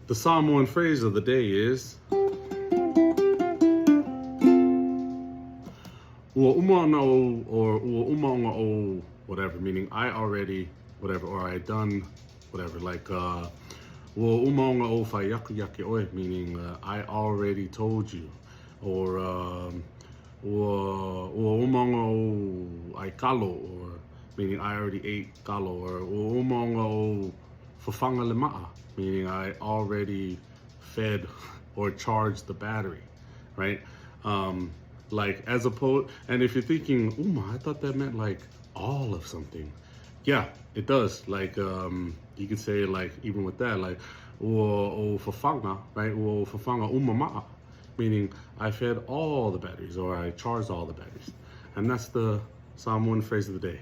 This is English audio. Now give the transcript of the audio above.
The Sāmoan phrase of the day is ua umaona o, or ua umaonga o whatever, meaning I already whatever, or I done whatever, like ua umaonga o whai yaku yaki oe, meaning I already told you, or ua umaonga o ai kalo, or meaning I already ate kalo, or ua umaonga o whawhanga le maa, meaning I already fed or charged the battery, right? Like as opposed, and if you're thinking, I thought that meant like all of something. Yeah, it does. Like you could say like even with that, like o whawhanga, right? O whawhanga maa, meaning I fed all the batteries or I charged all the batteries, and that's the Samoan phrase of the day.